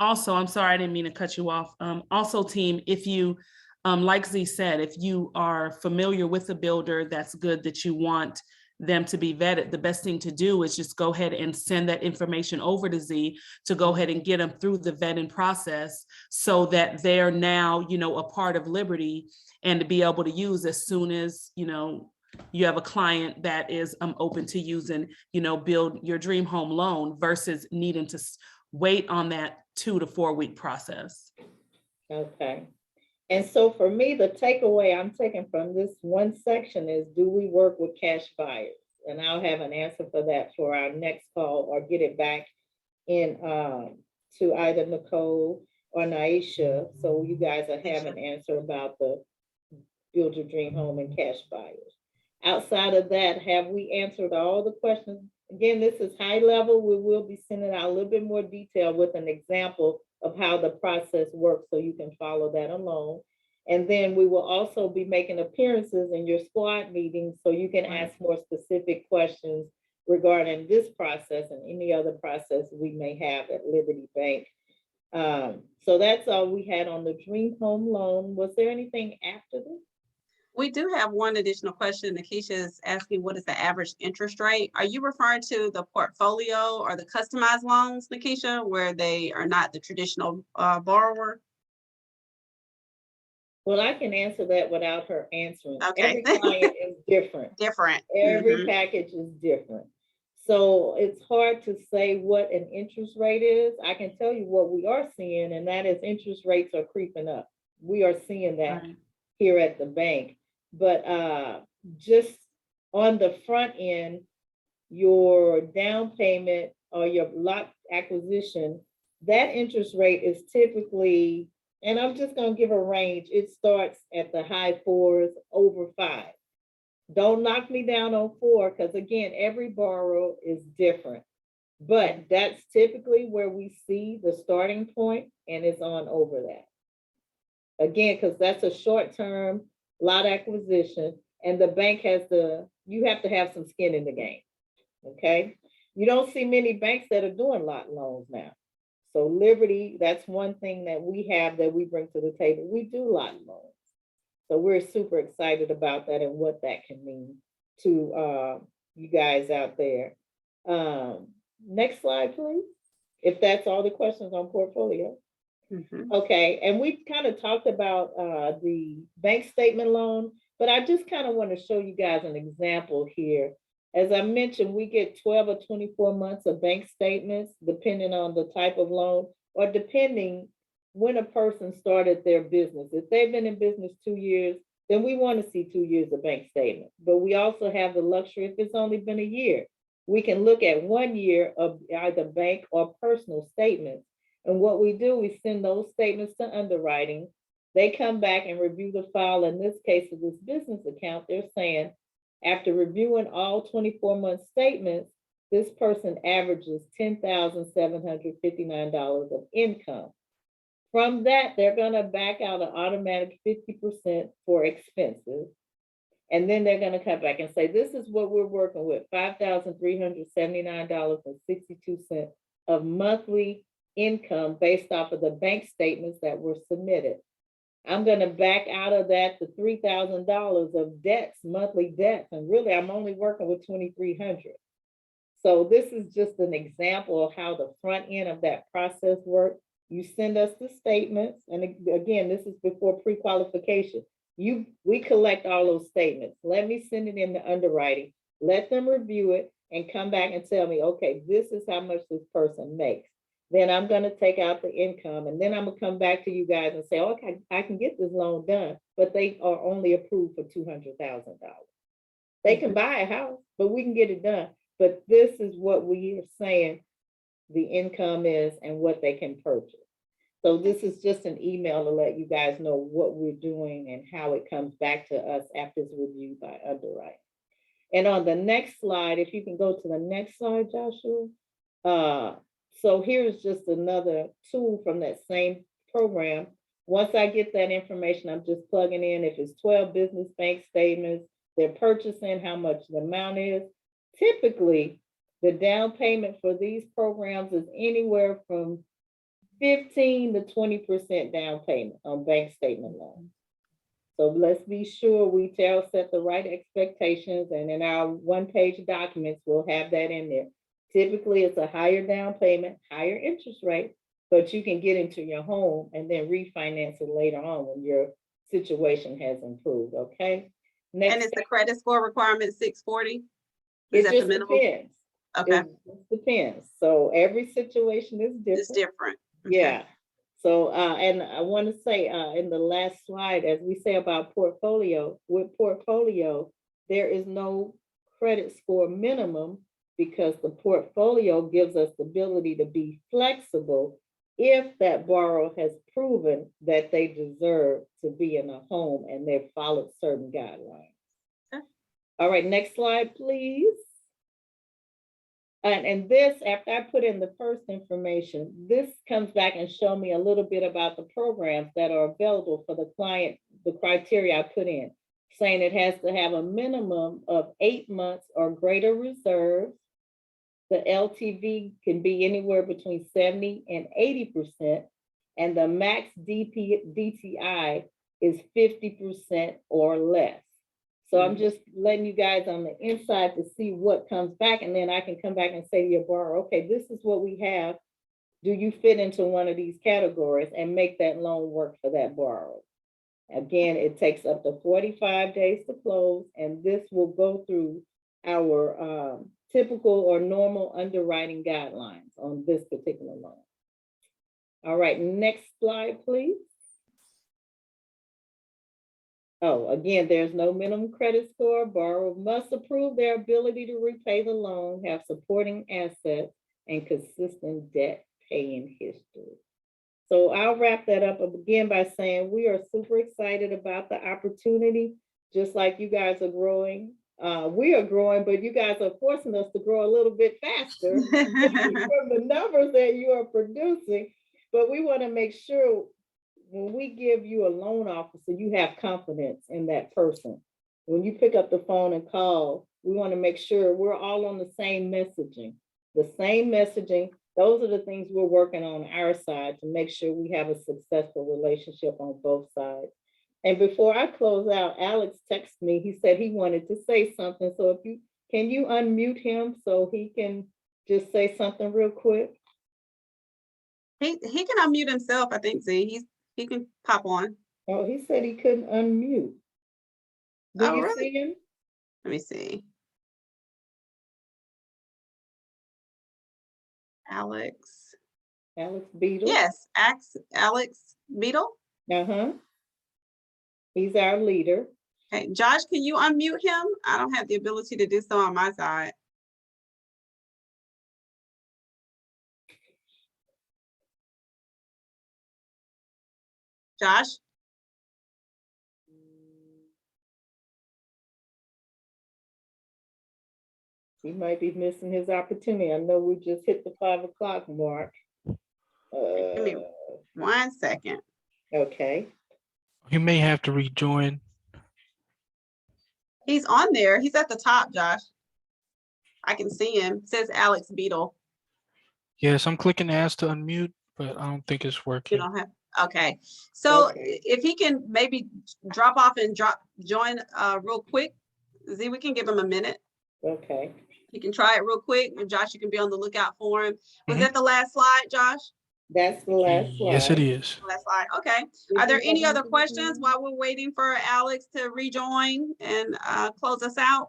also, I'm sorry, I didn't mean to cut you off. Also, team, if you, like Z said, if you are familiar with a builder that's good, that you want them to be vetted, the best thing to do is just go ahead and send that information over to Z to go ahead and get them through the vetting process so that they're now, you know, a part of Liberty, and to be able to use as soon as, you know, you have a client that is open to using, you know, build your dream home loan versus needing to wait on that 2 to 4 week process. Okay. And so for me, the takeaway I'm taking from this one section is, do we work with cash buyers? And I'll have an answer for that for our next call, or get it back in to either Nicole or Naysha, so you guys will have an answer about the build your dream home and cash buyers. Outside of that, have we answered all the questions? Again, this is high level. We will be sending out a little bit more detail with an example of how the process works, so you can follow that along. And then we will also be making appearances in your squad meetings, so you can ask more specific questions regarding this process and any other process we may have at Liberty Bank. So that's all we had on the dream home loan. Was there anything after this? We do have one additional question. Nakisha is asking, what is the average interest rate? Are you referring to the portfolio or the customized loans, Nakisha, where they are not the traditional borrower? Well, I can answer that without her answering. Okay. Every client is different. Different. Every package is different. So it's hard to say what an interest rate is. I can tell you what we are seeing, and that is interest rates are creeping up. We are seeing that here at the bank. But just on the front end, your down payment or your lot acquisition, that interest rate is typically, and I'm just going to give a range, it starts at the high 4s, over 5. Don't knock me down on 4, because again, every borrower is different. But that's typically where we see the starting point, and it's on over that. Again, because that's a short-term lot acquisition, and the bank has you have to have some skin in the game, okay? You don't see many banks that are doing lot loans now. So Liberty, that's one thing that we have that we bring to the table. We do lot loans. So we're super excited about that and what that can mean to you guys out there. Next slide, please. If that's all the questions on portfolio. Okay, and we kind of talked about the bank statement loan, but I just kind of want to show you guys an example here. As I mentioned, we get 12 or 24 months of bank statements, depending on the type of loan, or depending when a person started their business. If they've been in business 2 years, then we want to see 2 years of bank statement. But we also have the luxury, if it's only been a year, we can look at 1 year of either bank or personal statements. And what we do, we send those statements to underwriting. They come back and review the file. In this case of this business account, they're saying, after reviewing all 24-month statements, this person averages $10,759 of income. From that, they're going to back out an automatic 50% for expenses. And then they're going to come back and say, this is what we're working with, $5,379.62 of monthly income based off of the bank statements that were submitted. I'm going to back out of that the $3,000 of debts, monthly debts, and really I'm only working with $2,300. So this is just an example of how the front end of that process works. You send us the statements, and again, this is before pre-qualification. We collect all those statements. Let me send it in the underwriting. Let them review it and come back and tell me, okay, this is how much this person makes. Then I'm gonna take out the income, and then I'm gonna come back to you guys and say, okay, I can get this loan done, but they are only approved for $200,000. They can buy a house, but we can get it done. But this is what we are saying the income is and what they can purchase. So this is just an email to let you guys know what we're doing and how it comes back to us after it's reviewed by underwriting. And on the next slide, if you can go to the next slide, Joshua. So here's just another tool from that same program. Once I get that information, I'm just plugging in if it's 12 business bank statements, they're purchasing, how much the amount is. Typically, the down payment for these programs is anywhere from 15 to 20% down payment on bank statement loans. So let's be sure we set the right expectations, and in our one-page documents, we'll have that in there. Typically, it's a higher down payment, higher interest rate, but you can get into your home and then refinance it later on when your situation has improved, okay? Next, And is the credit score requirement 640? it just depends. Okay, It just depends. So every situation is different. it's different. Okay. Yeah. So, and I want to say in the last slide, as we say about portfolio, with portfolio, there is no credit score minimum because the portfolio gives us the ability to be flexible if that borrower has proven that they deserve to be in a home and they've followed certain guidelines. Okay. All right, next slide, please. And this, after I put in the first information, this comes back and show me a little bit about the programs that are available for the client, the criteria I put in, saying it has to have a minimum of 8 months or greater reserves. The LTV can be anywhere between 70 and 80%, and the max DTI is 50% or less. So I'm just letting you guys on the inside to see what comes back, and then I can come back and say to your borrower, okay, this is what we have. Do you fit into one of these categories, and make that loan work for that borrower? Again, it takes up to 45 days to close, and this will go through our typical or normal underwriting guidelines on this particular loan. All right, next slide, please. Oh, again, there's no minimum credit score. Borrower must approve their ability to repay the loan, have supporting assets, and consistent debt paying history. So I'll wrap that up again by saying we are super excited about the opportunity, just like you guys are growing. We are growing, but you guys are forcing us to grow a little bit faster from the numbers that you are producing. But we want to make sure when we give you a loan officer, you have confidence in that person. When you pick up the phone and call, we want to make sure we're all on the same messaging. The same messaging, those are the things we're working on our side to make sure we have a successful relationship on both sides. And before I close out, Alex texted me. He said he wanted to say something. So can you unmute him so he can just say something real quick? He can unmute himself, I think, Z. He can pop on. Oh, he said he couldn't unmute. Do you really? see him? Let me see. Alex. Alex Beadle? Yes, Alex Beadle. Uh-huh. He's our leader. Okay, Josh, can you unmute him? I don't have the ability to do so on my side. Josh? He might be missing his opportunity. I know we just hit the 5 o'clock mark. Give me 1 second. Okay. You may have to rejoin. He's on there. He's at the top, Josh. I can see him. It says Alex Beadle. Yes, I'm clicking ask to unmute, but I don't think it's You working. don't have, okay. So Okay. if he can maybe drop off and join real quick, Z, we can give him a minute. Okay. He can try it real quick, and Josh, you can be on the lookout for him. Was Mhm. that the last slide, Josh? That's the last slide. Yes, it is. That's like, okay. Did Are there you have any other anything to questions add? while we're waiting for Alex to rejoin and close us out?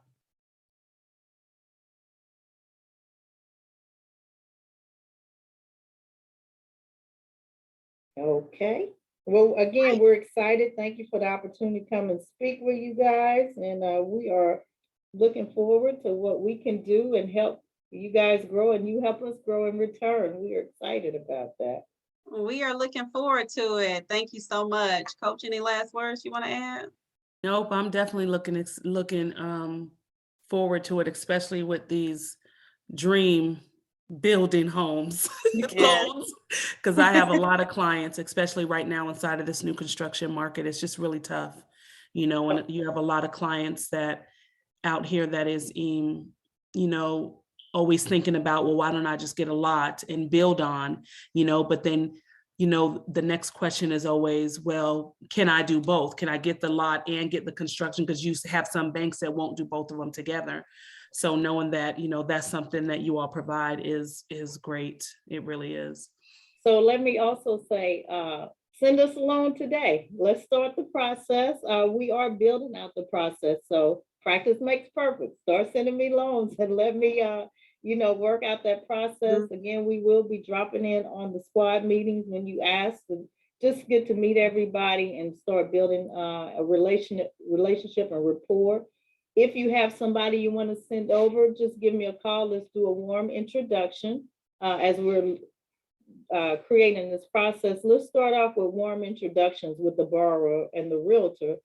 Okay. Well, again, we're excited. Thank you for the opportunity to come and speak with you guys. And we are looking forward to what we can do and help you guys grow, and you help us grow in return. We are excited about that. We are looking forward to it. Thank you so much. Coach, any last words you want to add? Nope, I'm definitely looking forward to it, especially with these dream building homes loans, because I have a lot of clients, especially right now inside of this new construction market. It's just really tough, you know, and you have a lot of clients that out here that is in, you know, always thinking about, well, why don't I just get a lot and build on, you know, but then, you know, the next question is always, well, can I do both? Can I get the lot and get the construction? Because you have some banks that won't do both of them together. So knowing that, you know, that's something that you all provide is great. It really is. So let me also say, send us a loan today. Let's start the process. We are building out the process. So practice makes perfect. Start sending me loans and let me, you know, work out that process. Again, we will be dropping in on the squad meetings when you ask, and just get to meet everybody and start building a relationship and rapport. If you have somebody you want to send over, just give me a call. Let's do a warm introduction as we're creating this process. Let's start off with warm introductions with the borrower and the realtor.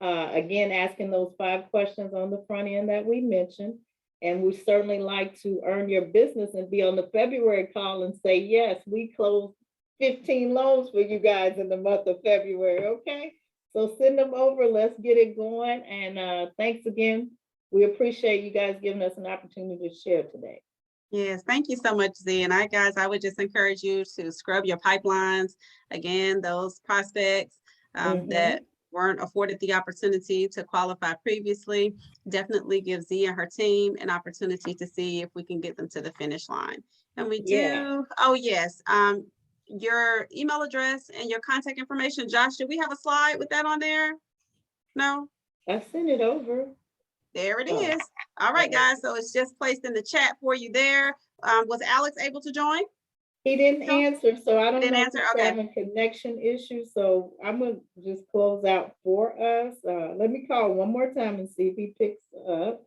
Again, asking those 5 questions on the front end that we mentioned. And we certainly like to earn your business and be on the February call and say, yes, we closed 15 loans for you guys in the month of February, okay? So send them over, let's get it going. And thanks again. We appreciate you guys giving us an opportunity to share today. Yes, thank you so much, Z. And I would just encourage you to scrub your pipelines. Again, those prospects that weren't afforded the opportunity to qualify previously, definitely give Z and her team an opportunity to see if we can get them to the finish line. And we do, oh yes, your email address and your contact information. Josh, do we have a slide with that on there? No? I sent it over. There it is. All right, guys. So it's just placed in the chat for you there. Was Alex able to join? He didn't answer, so I don't know if answer? he's Okay. having connection issues. So I'm gonna just close out for us. Let me call one more time and see if he picks up.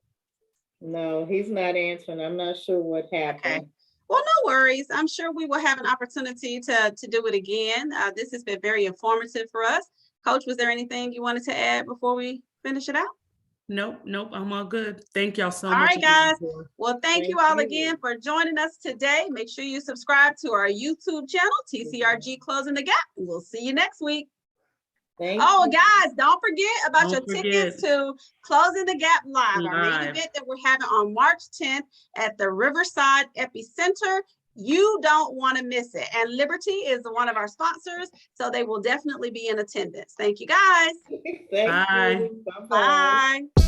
No, he's not answering. I'm not sure what happened. Okay. Well, no worries. I'm sure we will have an opportunity to do it again. This has been very informative for us. Coach, was there anything you wanted to add before we finish it out? Nope, I'm all good. Thank y'all so much. All right, guys. again. Well, thank you all again for joining us today. Make sure you subscribe to our YouTube channel, TCRG Closing the Gap. We'll see you next week. Thank Oh, you. guys, don't forget about Don't your tickets forget. to Closing the Gap Live, our main Live. event that we're having on March 10th at the Riverside Epicenter. You don't want to miss it. And Liberty is one of our sponsors, so they will definitely be in attendance. Thank you, guys. Thank Bye. you. Bye-bye. Bye.